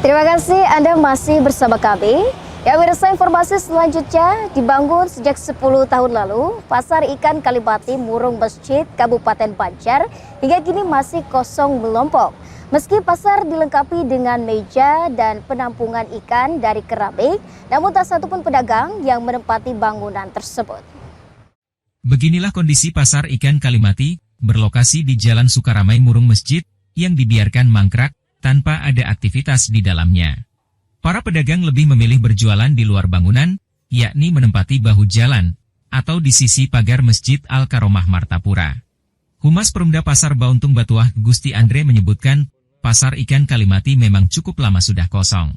Terima kasih Anda masih bersama kami. Ya, pemirsa, informasi selanjutnya, dibangun sejak 10 tahun lalu, Pasar Ikan Kalimati Murung Mesjid, Kabupaten Banjar, hingga kini masih kosong melompok. Meski pasar dilengkapi dengan meja dan penampungan ikan dari keramik, namun tak satupun pedagang yang menempati bangunan tersebut. Beginilah kondisi Pasar Ikan Kalimati, berlokasi di Jalan Sukaramai Murung Mesjid, yang dibiarkan mangkrak tanpa ada aktivitas di dalamnya. Para pedagang lebih memilih berjualan di luar bangunan, yakni menempati bahu jalan, atau di sisi pagar Masjid Al-Karomah Martapura. Humas Perumda Pasar Bauntung Batuah Gusti Andre menyebutkan, Pasar Ikan Kalimati memang cukup lama sudah kosong.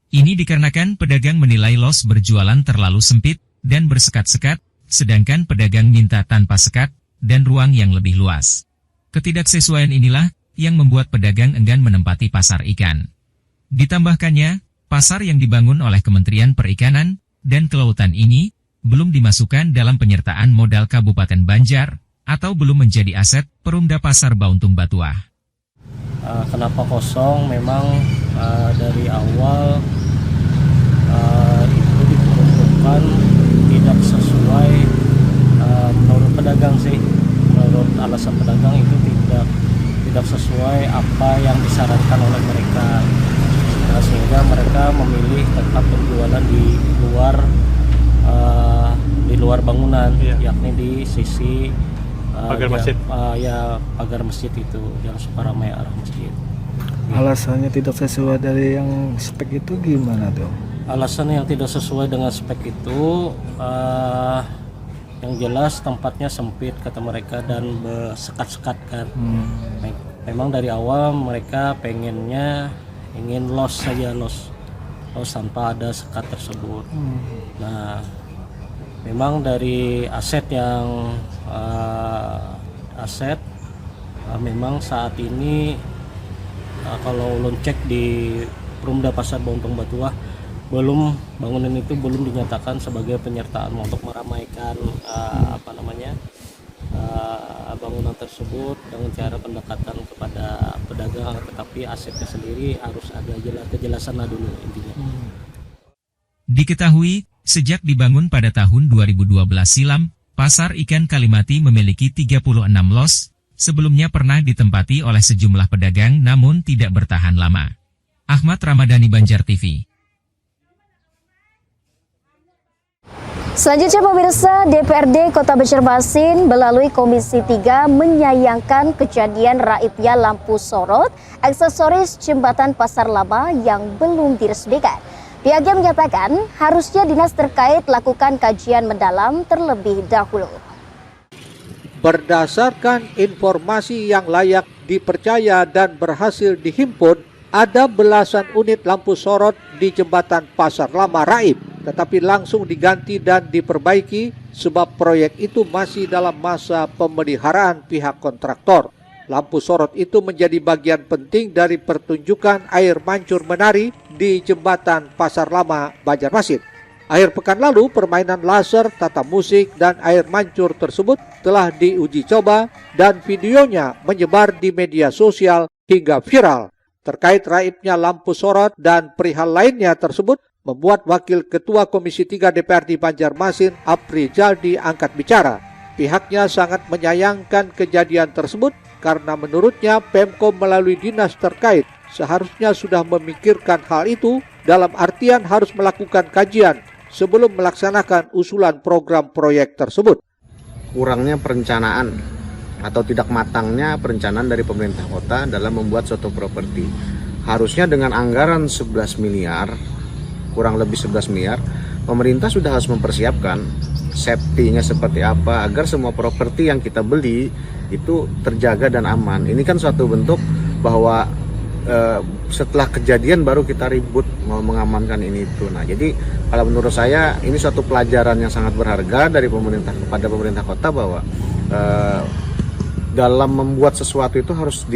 Ini dikarenakan pedagang menilai los berjualan terlalu sempit dan bersekat-sekat, sedangkan pedagang minta tanpa sekat dan ruang yang lebih luas. Ketidaksesuaian inilah yang membuat pedagang enggan menempati pasar ikan. Ditambahkannya, pasar yang dibangun oleh Kementerian Perikanan dan Kelautan ini belum dimasukkan dalam penyertaan modal Kabupaten Banjar atau belum menjadi aset Perumda Pasar Bauntung Batuah. Kenapa kosong? Memang dari awal itu diperuntukkan tidak sesuai menurut pedagang sih. Menurut alasan pedagang itu tidak sesuai apa yang disarankan oleh mereka, sehingga mereka memilih tetap berjualan di luar bangunan, yakni di sisi pagar masjid. Pagar masjid itu, Jalan Sukaramai arah masjid. Alasannya tidak sesuai dari yang spek itu gimana tuh? Alasan yang tidak sesuai dengan spek itu, yang jelas tempatnya sempit kata mereka dan bersekat-sekat kan. Memang dari awal mereka ingin los saja, los tanpa ada sekat tersebut. Nah, memang dari memang saat ini kalau ulun cek di Perumda Pasar Bauntung Batuah, bangunan itu belum dinyatakan sebagai penyertaan untuk meramaikan bangunan tersebut dengan cara pendekatan kepada pedagang, tetapi asetnya sendiri harus ada kejelasan dulu intinya. Diketahui, sejak dibangun pada tahun 2012 silam, Pasar Ikan Kalimati memiliki 36 los, sebelumnya pernah ditempati oleh sejumlah pedagang namun tidak bertahan lama. Ahmad Ramadhani, Banjar TV. Selanjutnya, pemirsa, DPRD Kota Banjarmasin melalui Komisi 3 menyayangkan kejadian raibnya lampu sorot aksesoris jembatan Pasar Lama yang belum diresmikan. Pihaknya menyatakan harusnya dinas terkait lakukan kajian mendalam terlebih dahulu. Berdasarkan informasi yang layak dipercaya dan berhasil dihimpun, ada belasan unit lampu sorot di jembatan Pasar Lama raib, tetapi langsung diganti dan diperbaiki sebab proyek itu masih dalam masa pemeliharaan pihak kontraktor. Lampu sorot itu menjadi bagian penting dari pertunjukan air mancur menari di jembatan Pasar Lama, Banjarmasin. Akhir pekan lalu, permainan laser, tata musik, dan air mancur tersebut telah diuji coba dan videonya menyebar di media sosial hingga viral. Terkait raibnya lampu sorot dan perihal lainnya tersebut, membuat Wakil Ketua Komisi 3 DPRD Banjarmasin, Apri Jaldi, angkat bicara. Pihaknya sangat menyayangkan kejadian tersebut karena menurutnya Pemko melalui dinas terkait seharusnya sudah memikirkan hal itu, dalam artian harus melakukan kajian sebelum melaksanakan usulan program proyek tersebut. Kurangnya perencanaan atau tidak matangnya perencanaan dari pemerintah kota dalam membuat suatu properti. Harusnya dengan anggaran 11 miliar, kurang lebih 11 miliar, pemerintah sudah harus mempersiapkan safety-nya seperti apa agar semua properti yang kita beli itu terjaga dan aman. Ini kan suatu bentuk bahwa setelah kejadian baru kita ribut mau mengamankan ini itu. Nah, jadi kalau menurut saya ini suatu pelajaran yang sangat berharga dari pemerintah kepada pemerintah kota bahwa dalam membuat sesuatu itu harus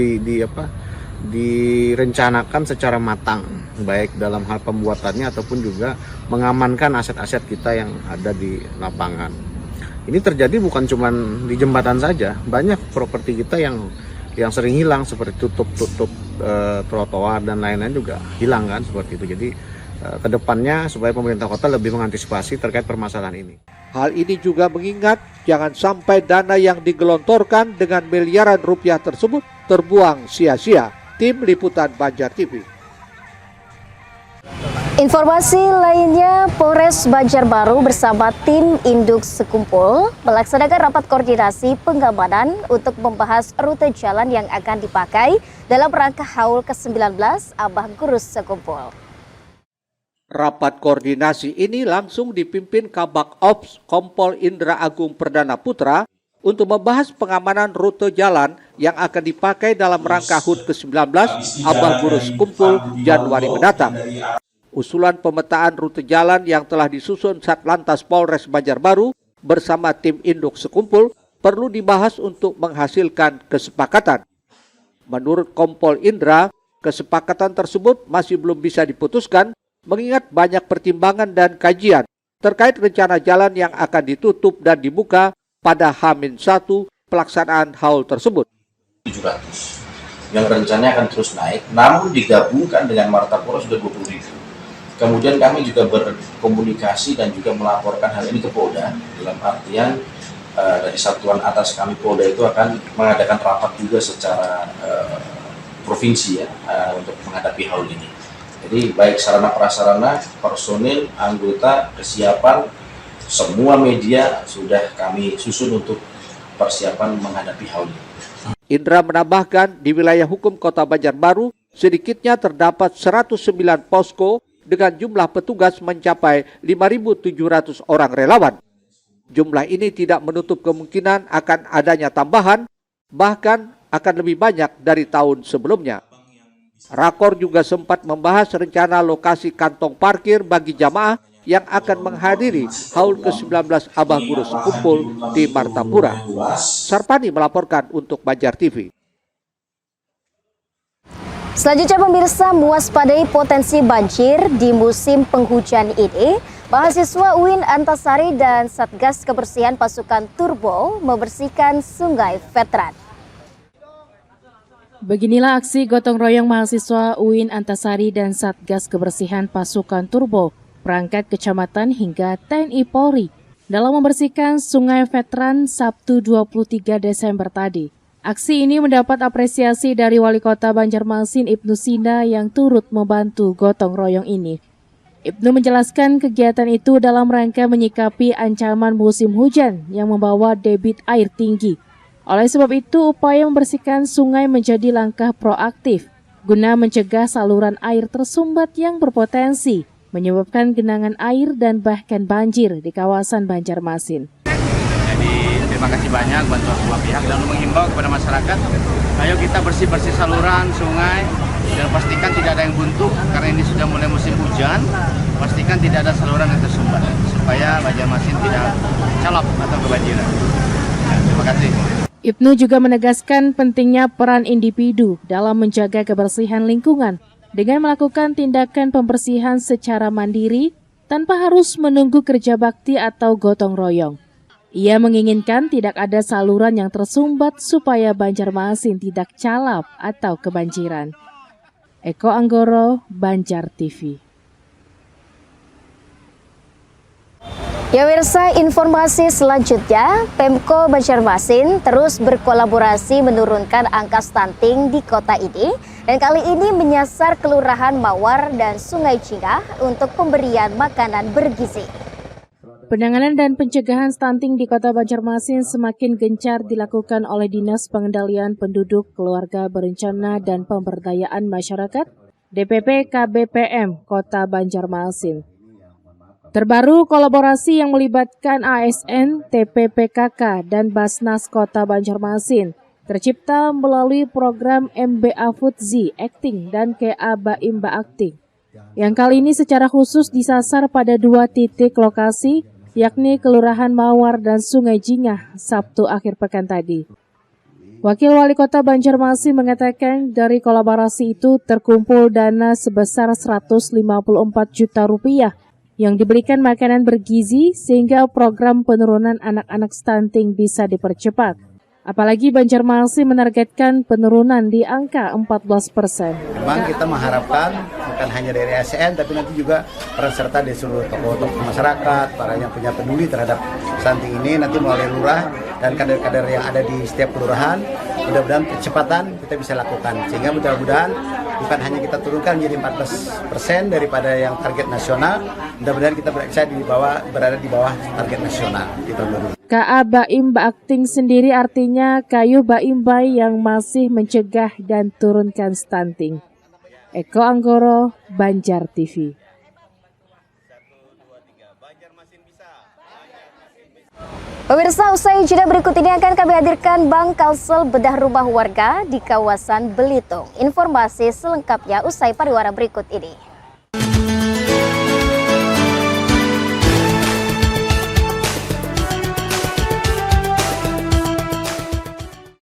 direncanakan secara matang, baik dalam hal pembuatannya ataupun juga mengamankan aset-aset kita yang ada di lapangan. Ini terjadi bukan cuma di jembatan saja, banyak properti kita yang sering hilang seperti tutup trotoar dan lain-lain juga hilang kan seperti itu. Jadi kedepannya supaya pemerintah kota lebih mengantisipasi terkait permasalahan ini. Hal ini juga mengingat jangan sampai dana yang digelontorkan dengan miliaran rupiah tersebut terbuang sia-sia. Tim Liputan Banjar TV. Informasi lainnya, Polres Banjarbaru bersama tim Induk Sekumpul melaksanakan rapat koordinasi pengamanan untuk membahas rute jalan yang akan dipakai dalam rangka Haul ke-19 Abah Gurus Sekumpul. Rapat koordinasi ini langsung dipimpin Kabak Ops Kompol Indra Agung Perdana Putra untuk membahas pengamanan rute jalan yang akan dipakai dalam rangka HUT ke-19 Abah Gurus Sekumpul Januari mendatang. Usulan pemetaan rute jalan yang telah disusun Satlantas Polres Banjarbaru bersama tim Induk Sekumpul perlu dibahas untuk menghasilkan kesepakatan. Menurut Kompol Indra, kesepakatan tersebut masih belum bisa diputuskan mengingat banyak pertimbangan dan kajian terkait rencana jalan yang akan ditutup dan dibuka pada H-1 pelaksanaan haul tersebut. 700 yang rencananya akan terus naik, namun digabungkan dengan Martapura sudah 20.000. Kemudian kami juga berkomunikasi dan juga melaporkan hal ini ke Polda, dalam artian dari satuan atas kami Polda itu akan mengadakan rapat juga secara provinsi ya untuk menghadapi haul ini. Jadi baik sarana prasarana, personil, anggota, kesiapan, semua media sudah kami susun untuk persiapan menghadapi haul ini. Indra menambahkan di wilayah hukum Kota Banjarbaru sedikitnya terdapat 109 posko dengan jumlah petugas mencapai 5.700 orang relawan. Jumlah ini tidak menutup kemungkinan akan adanya tambahan, bahkan akan lebih banyak dari tahun sebelumnya. Rakor juga sempat membahas rencana lokasi kantong parkir bagi jamaah yang akan menghadiri haul ke-19 Abah Gurus Sekumpul di Martapura. Sarpani melaporkan untuk Banjar TV. Selanjutnya pemirsa, mewaspadai potensi banjir di musim penghujan ini, mahasiswa UIN Antasari dan Satgas Kebersihan Pasukan Turbo membersihkan Sungai Veteran. Beginilah aksi gotong royong mahasiswa UIN Antasari dan Satgas Kebersihan Pasukan Turbo, perangkat kecamatan hingga TNI Polri dalam membersihkan Sungai Veteran Sabtu 23 Desember tadi. Aksi ini mendapat apresiasi dari Wali Kota Banjarmasin Ibnu Sina yang turut membantu gotong royong ini. Ibnu menjelaskan kegiatan itu dalam rangka menyikapi ancaman musim hujan yang membawa debit air tinggi. Oleh sebab itu, upaya membersihkan sungai menjadi langkah proaktif guna mencegah saluran air tersumbat yang berpotensi menyebabkan genangan air dan bahkan banjir di kawasan Banjarmasin. Jadi terima kasih banyak bantuan semua pihak dan menghimbau kepada masyarakat, ayo kita bersih-bersih saluran sungai dan pastikan tidak ada yang buntu karena ini sudah mulai musim hujan. Pastikan tidak ada saluran yang tersumbat supaya Banjarmasin tidak calap atau kebanjiran. Ya, terima kasih. Ibnu juga menegaskan pentingnya peran individu dalam menjaga kebersihan lingkungan dengan melakukan tindakan pembersihan secara mandiri tanpa harus menunggu kerja bakti atau gotong royong. Ia menginginkan tidak ada saluran yang tersumbat supaya Banjarmasin tidak calap atau kebanjiran. Eko Anggoro, Banjar TV. Ya pemirsa, informasi selanjutnya, Pemko Banjarmasin terus berkolaborasi menurunkan angka stunting di kota ini dan kali ini menyasar Kelurahan Mawar dan Sungai Cingah untuk pemberian makanan bergizi. Penanganan dan pencegahan stunting di Kota Banjarmasin semakin gencar dilakukan oleh Dinas Pengendalian Penduduk, Keluarga Berencana dan Pemberdayaan Masyarakat DPP KBPM Kota Banjarmasin. Terbaru, kolaborasi yang melibatkan ASN, TPPKK, dan Basnas Kota Banjarmasin tercipta melalui program MBA Futzi Acting dan KA Baimba Acting, yang kali ini secara khusus disasar pada 2 titik lokasi, yakni Kelurahan Mawar dan Sungai Cingah, Sabtu akhir pekan tadi. Wakil Wali Kota Banjarmasin mengatakan dari kolaborasi itu terkumpul dana sebesar 154 juta rupiah yang diberikan makanan bergizi sehingga program penurunan anak-anak stunting bisa dipercepat. Apalagi Banjarmasin menargetkan penurunan di angka 14%. Memang kita mengharapkan bukan hanya dari ASN tapi nanti juga peran serta dari seluruh tokoh-tokoh masyarakat, para yang punya peduli terhadap stunting ini nanti melalui lurah dan kader-kader yang ada di setiap kelurahan. Mudah-mudahan percepatan kita bisa lakukan sehingga mudah-mudahan bukan hanya kita turunkan menjadi 14% daripada yang target nasional, mudah-mudahan kita berada di bawah target nasional di tahun 2020. KA Baim Baakting sendiri artinya kayu Baim Bay yang masih mencegah dan turunkan stunting. Eko Anggoro, Banjar TV. Pemirsa, usai jeda berikut ini akan kami hadirkan Bank Kalsel bedah rumah warga di kawasan Belitung. Informasi selengkapnya usai pariwara berikut ini.